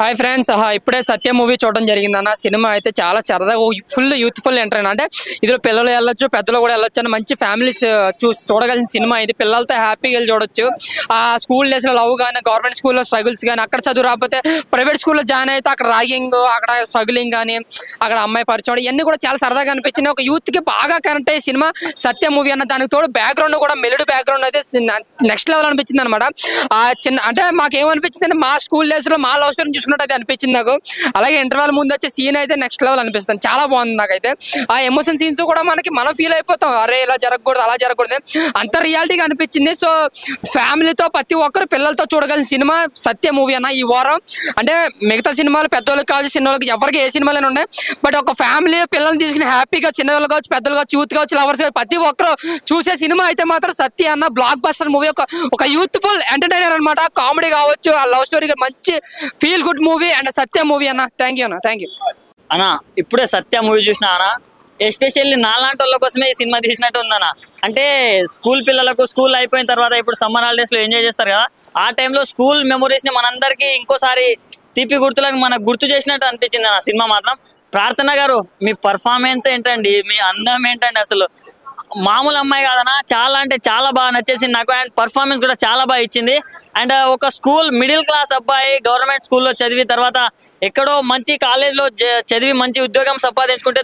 Hi friends, ఇప్పుడే సత్య movie చూడడం జరిగిందన్న. సినిమా అయితే చాలా సరదాగా ఫుల్ యూత్ఫుల్ ఎంటర్ అంటే ఇందులో పిల్లలు వెళ్ళొచ్చు, పెద్దలు కూడా వెళ్ళొచ్చు అని మంచి ఫ్యామిలీస్ చూడగలిగిన సినిమా ఇది. పిల్లలతో హ్యాపీగా వెళ్ళి చూడొచ్చు. ఆ స్కూల్ డేస్లో లవ్ కానీ, గవర్నమెంట్ స్కూల్లో స్ట్రగుల్స్ కానీ, అక్కడ చదువు రాకపోతే ప్రైవేట్ స్కూల్లో జాయిన్ అయితే అక్కడ ర్యాగింగ్, అక్కడ స్ట్రగులింగ్ కానీ, అక్కడ అమ్మాయి పరిచయం ఇవన్నీ కూడా చాలా సరదాగా అనిపించింది. ఒక యూత్కి బాగా కనెక్ట్ అయ్యే సినిమా సత్య మూవీ అన్న. దానికి తోడు బ్యాక్గ్రౌండ్ కూడా మెలోడీ బ్యాక్గ్రౌండ్ అయితే నెక్స్ట్ లెవెల్ అనిపించింది అనమాట. చిన్న అంటే మాకేమనిపించింది అంటే మా స్కూల్ డేస్లో మా లవ్ స్టోరీ చూసుకున్నట్టు అయితే అనిపించింది నాకు. అలాగే ఇంటర్వెల్ ముందు వచ్చే సీన్ అయితే నెక్స్ట్ లెవెల్ అనిపిస్తుంది, చాలా బాగుంది నాకైతే. ఆ ఎమోషన్ సీన్స్ కూడా మనం ఫీల్ అయిపోతాం, అరే ఇలా జరగకూడదు అలా జరగకూడదు, అంత రియాలిటీగా అనిపించింది. సో ఫ్యామిలీతో ప్రతి ఒక్కరు పిల్లలతో చూడగలిగిన సినిమా సత్య మూవీ అన్న. ఈ వారం అంటే మిగతా సినిమాలు పెద్దోళ్ళకి కావచ్చు, చిన్నోళ్ళకి ఎవరికి ఏ సినిమాలైనా ఉన్నాయి, బట్ ఒక ఫ్యామిలీ పిల్లల్ని తీసుకుని హ్యాపీగా చిన్నవాళ్ళు కావచ్చు, పెద్దలు కావచ్చు, యూత్ కావచ్చు, లవర్స్ ప్రతి ఒక్కరు చూసే సినిమా అయితే మాత్రం సత్య అన్న. బ్లాక్ బస్టర్ మూవీ, ఒక యూత్ఫుల్ ఎంటర్టైనర్ అనమాట. కామెడీ కావచ్చు, ఆ లవ్ స్టోరీ మంచి feel good movie and Satya movie అన్న. థ్యాంక్ యూ అన్న, థ్యాంక్ యూ అన్న. ఇప్పుడే సత్య మూవీ చూసిన అన్న, ఎస్పెషల్లీ నాలాంటి వాళ్ళ కోసమే ఈ సినిమా తీసినట్టు ఉందన్న. అంటే స్కూల్ పిల్లలకు స్కూల్ అయిపోయిన తర్వాత ఇప్పుడు సమ్మర్ హాలిడేస్ లో ఎంజాయ్ చేస్తారు కదా, ఆ టైంలో స్కూల్ మెమొరీస్ ని మనందరికీ ఇంకోసారి తీపి గుర్తులకు మనకు గుర్తు చేసినట్టు అనిపించింది అన్న సినిమా మాత్రం. ప్రార్థన గారు, మీ పర్ఫార్మెన్స్ ఏంటండి, మీ అందం ఏంటండి, అసలు మామూలు అమ్మాయి కాదన్నా. చాలా అంటే చాలా బాగా నచ్చేసింది నాకు. అండ్ పర్ఫార్మెన్స్ కూడా చాలా బాగా ఇచ్చింది. అండ్ ఒక స్కూల్ మిడిల్ క్లాస్ అబ్బాయి గవర్నమెంట్ స్కూల్లో చదివి తర్వాత ఎక్కడో మంచి కాలేజ్లో చదివి మంచి ఉద్యోగం సంపాదించుకుంటే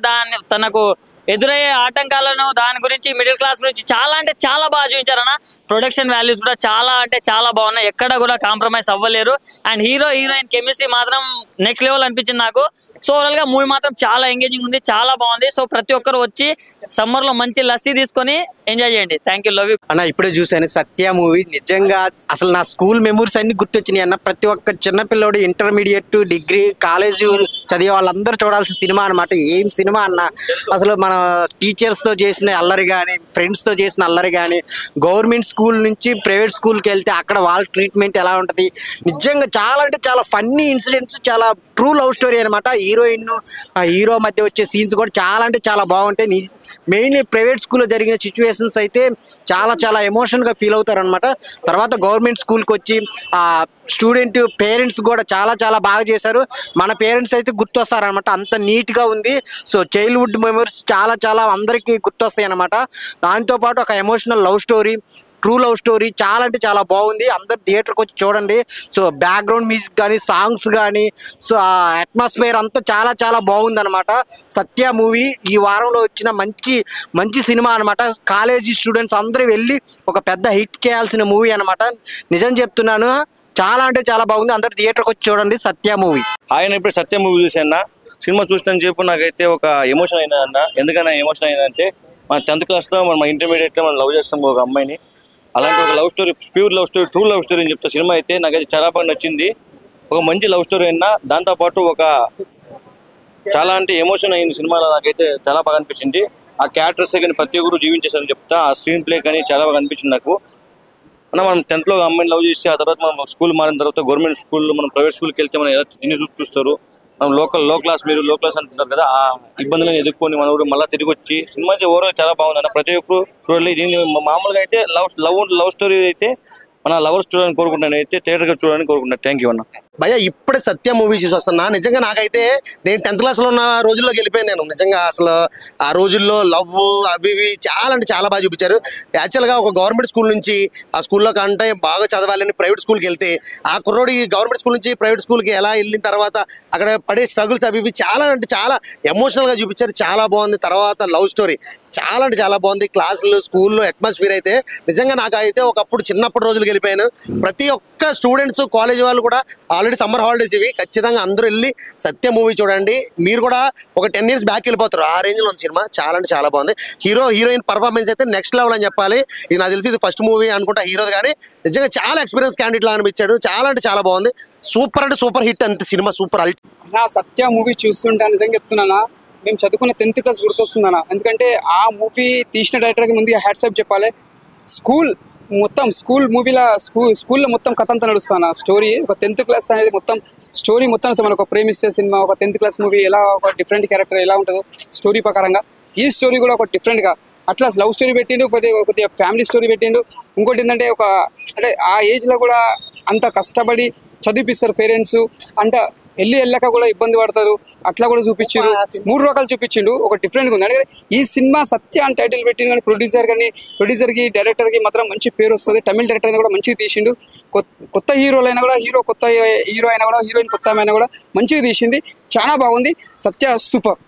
తనకు ఎదురయ్యే ఆటంకాలను, దాని గురించి, మిడిల్ క్లాస్ గురించి చాలా అంటే చాలా బాగా చూపించారన్న. ప్రొడక్షన్ వాల్యూస్ కూడా చాలా అంటే చాలా బాగున్నాయి, ఎక్కడ కూడా కాంప్రమైజ్ అవ్వలేరు. అండ్ హీరో హీరోయిన్ కెమిస్ట్రీ మాత్రం నెక్స్ట్ లెవెల్ అనిపించింది నాకు. సో ఓవరాల్ గా మూవీ మాత్రం చాలా ఎంగేజింగ్ ఉంది, చాలా బాగుంది. సో ప్రతి ఒక్కరు వచ్చి సమ్మర్ లో మంచి లస్సీ తీసుకొని ఎంజాయ్ చేయండి. థ్యాంక్ యూ, లవ్ యూ అన్న. ఇప్పుడే చూసాను సత్య మూవీ, నిజంగా అసలు నా స్కూల్ మెమరీస్ అన్ని గుర్తొచ్చినాయి అన్న. ప్రతి ఒక్క చిన్నపిల్లోడు ఇంటర్మీడియట్, డిగ్రీ, కాలేజీ చదివే వాళ్ళందరూ చూడాల్సిన సినిమా అనమాట. ఏం సినిమా అన్న. అసలు మన టీచర్స్ తో చేసిన అల్లరి కానీ, ఫ్రెండ్స్ తో చేసిన అల్లరి కానీ, గవర్నమెంట్ స్కూల్ నుంచి ప్రైవేట్ స్కూల్కి వెళ్తే అక్కడ వాళ్ళ ట్రీట్మెంట్ ఎలా ఉంటుంది, నిజంగా చాలా అంటే చాలా ఫన్నీ ఇన్సిడెంట్స్, చాలా ట్రూ లవ్ స్టోరీ అనమాట. హీరోయిన్ హీరో మధ్య వచ్చే సీన్స్ కూడా చాలా అంటే చాలా బాగుంటాయి. మెయిన్లీ ప్రైవేట్ స్కూల్లో జరిగిన సిచ్యువేషన్స్ అయితే చాలా చాలా ఎమోషన్గా ఫీల్ అవుతారు అనమాట. తర్వాత గవర్నమెంట్ స్కూల్కి వచ్చి ఆ స్టూడెంట్ పేరెంట్స్ కూడా చాలా చాలా బాగా చేశారు. మన పేరెంట్స్ అయితే గుర్తొస్తారనమాట, అంత నీట్గా ఉంది. సో చైల్డ్హుడ్ మెమరీస్ చాలా చాలా అందరికీ గుర్తొస్తాయి అనమాట. దాంతోపాటు ఒక emotional love story, true love story చాలా అంటే చాలా బాగుంది. అందరు థియేటర్కి వచ్చి చూడండి. సో బ్యాక్గ్రౌండ్ మ్యూజిక్ కానీ, సాంగ్స్ కానీ, సో ఆ అట్మాస్ఫియర్ అంతా చాలా చాలా బాగుంది అనమాట. సత్య మూవీ ఈ వారంలో వచ్చిన మంచి మంచి సినిమా అనమాట. కాలేజీ స్టూడెంట్స్ అందరూ వెళ్ళి ఒక పెద్ద హిట్ చేయాల్సిన మూవీ అనమాట. నిజం చెప్తున్నాను, చాలా అంటే చాలా బాగుంది. అందరు థియేటర్కి వచ్చి చూడండి సత్య మూవీ. ఆయన ఇప్పుడు సత్య మూవీ చూసాను. సినిమా చూసినని చెప్పి నాకైతే ఒక ఎమోషన్ అయినా అన్న. ఎందుకన్నా ఎమోషన్ అయిందంటే, మన 10th క్లాస్లో మన ఇంటర్మీడియట్లో మనం లవ్ చేస్తాం ఒక అమ్మాయిని. అలాంటి ఒక love story, pure love story, true love story అని చెప్తా. సినిమా అయితే నాకైతే చాలా బాగా నచ్చింది. ఒక మంచి లవ్ స్టోరీ అయినా, దాంతోపాటు ఒక చాలా అంటే ఎమోషన్ అయింది సినిమాలో. నాకైతే చాలా బాగా అనిపించింది. ఆ క్యారెక్టర్స్ కానీ ప్రతి ఒక్కరు జీవించేసారని చెప్తా. ఆ స్క్రీన్ ప్లే కానీ చాలా బాగా అనిపించింది నాకు. మనం 10th లో అమ్మాయిని లవ్ చేసి ఆ తర్వాత మనం స్కూల్ మారిన తర్వాత గవర్నమెంట్ స్కూల్లో మనం ప్రైవేట్ స్కూల్కి వెళ్తే మనం ఎలా తిని చూస్తారు, మనం లో క్లాస్, మీరు లో క్లాస్ అంటున్నారు కదా, ఆ ఇబ్బందులను ఎదుర్కొని మనోడు మళ్ళీ తిరిగి వచ్చి సినిమా ఓవరాల్ చాలా బాగుంది అన్న. ప్రతి ఒక్కరు చూడాలి. దీన్ని మామూలుగా అయితే లవ్ స్టోరీ అయితే మన లవర్స్ చూడాలని కోరుకుంటాను, అయితే థియేటర్గా చూడాలని కోరుకుంటాను. థ్యాంక్ యూ అన్న. భయ్య, ఇప్పుడే సత్య మూవీ చూసి వస్తున్నా. నిజంగా నాకైతే నేను 10th క్లాస్లో ఉన్న రోజుల్లోకి వెళ్ళిపోయాను నేను. నిజంగా అసలు ఆ రోజుల్లో లవ్ అవి ఇవి చాలా అంటే చాలా బాగా చూపించారు. యాక్చువల్గా ఒక గవర్నమెంట్ స్కూల్ నుంచి ఆ స్కూల్లో కంటే బాగా చదవాలని ప్రైవేట్ స్కూల్కి వెళ్తే, ఆ కుర్రోడు ఈ గవర్నమెంట్ స్కూల్ నుంచి ప్రైవేట్ స్కూల్కి ఎలా వెళ్ళిన తర్వాత అక్కడ పడే స్ట్రగుల్స్ అవి ఇవి చాలా అంటే చాలా ఎమోషనల్గా చూపించారు. చాలా బాగుంది. తర్వాత లవ్ స్టోరీ చాలా అంటే చాలా బాగుంది. క్లాసులు, స్కూల్లో అట్మాస్ఫియర్ అయితే నిజంగా నాకైతే ఒకప్పుడు చిన్నప్పటి రోజులకి వెళ్ళిపోయాను. ప్రతి ఒక్క స్టూడెంట్స్, కాలేజ్ వాళ్ళు కూడా ఆల్రెడీ సమ్మర్ హాలిడేస్ ఇవి, ఖచ్చితంగా అందరూ వెళ్ళి సత్య మూవీ చూడండి. మీరు కూడా ఒక 10 years బ్యాక్ వెళ్ళిపోతారు. ఆ రేంజ్లో ఉంది సినిమా. చాలా అంటే చాలా బాగుంది. హీరోయిన్ పర్ఫార్మెన్స్ అయితే నెక్స్ట్ లెవెల్ అని చెప్పాలి. ఇది నాకు తెలిసి ఇది ఫస్ట్ మూవీ అనుకుంటా హీరోది, కానీ నిజంగా చాలా ఎక్స్పీరియన్స్ క్యాండిడేట్ లా అనిపించాడు. చాలా అంటే చాలా బాగుంది. సూపర్ అంటే సూపర్ హిట్ అంతే సినిమా. Super alt. నా సత్య మూవీ చూస్తుంటే నిజంగా చెప్తున్నానా, మేము చదువుకున్న 10th క్లాస్ గుర్తొస్తుందన్న. ఎందుకంటే ఆ మూవీ తీసిన డైరెక్టర్కి ముందుగా హ్యాట్సాప్ చెప్పాలి. స్కూల్ మూవీలో స్కూల్లో మొత్తం కథ అంతా నడుస్తాను. స్టోరీ ఒక 10th క్లాస్ అనేది మొత్తం స్టోరీ మొత్తం మనకు ప్రేమిస్తే సినిమా, ఒక 10th క్లాస్ మూవీ ఎలా ఒక డిఫరెంట్ క్యారెక్టర్ ఎలా ఉంటుందో స్టోరీ ప్రకారంగా ఈ స్టోరీ కూడా ఒక డిఫరెంట్గా అట్లా లవ్ స్టోరీ పెట్టిండు, కొద్దిగా ఫ్యామిలీ స్టోరీ పెట్టిండు. ఇంకోటి ఏంటంటే అంటే ఆ ఏజ్లో కూడా అంత కష్టపడి చదివిపిస్తారు పేరెంట్స్. అంత వెళ్ళాక కూడా ఇబ్బంది పడతారు అట్లా కూడా చూపించారు. 3 రకాలు చూపించిండు, ఒక డిఫరెంట్గా ఉంది. అంటే ఈ సినిమా సత్య అని టైటిల్ పెట్టింది కానీ ప్రొడ్యూసర్కి డైరెక్టర్కి మాత్రం మంచి పేరు వస్తుంది. తమిళ డైరెక్టర్ అయినా కూడా మంచిగా తీసిండు. కొత్త హీరోలు అయినా కూడా కొత్త హీరో అయినా కూడా హీరోయిన్ కొత్త అయినా కూడా మంచిగా తీసింది. చాలా బాగుంది. సత్య సూపర్.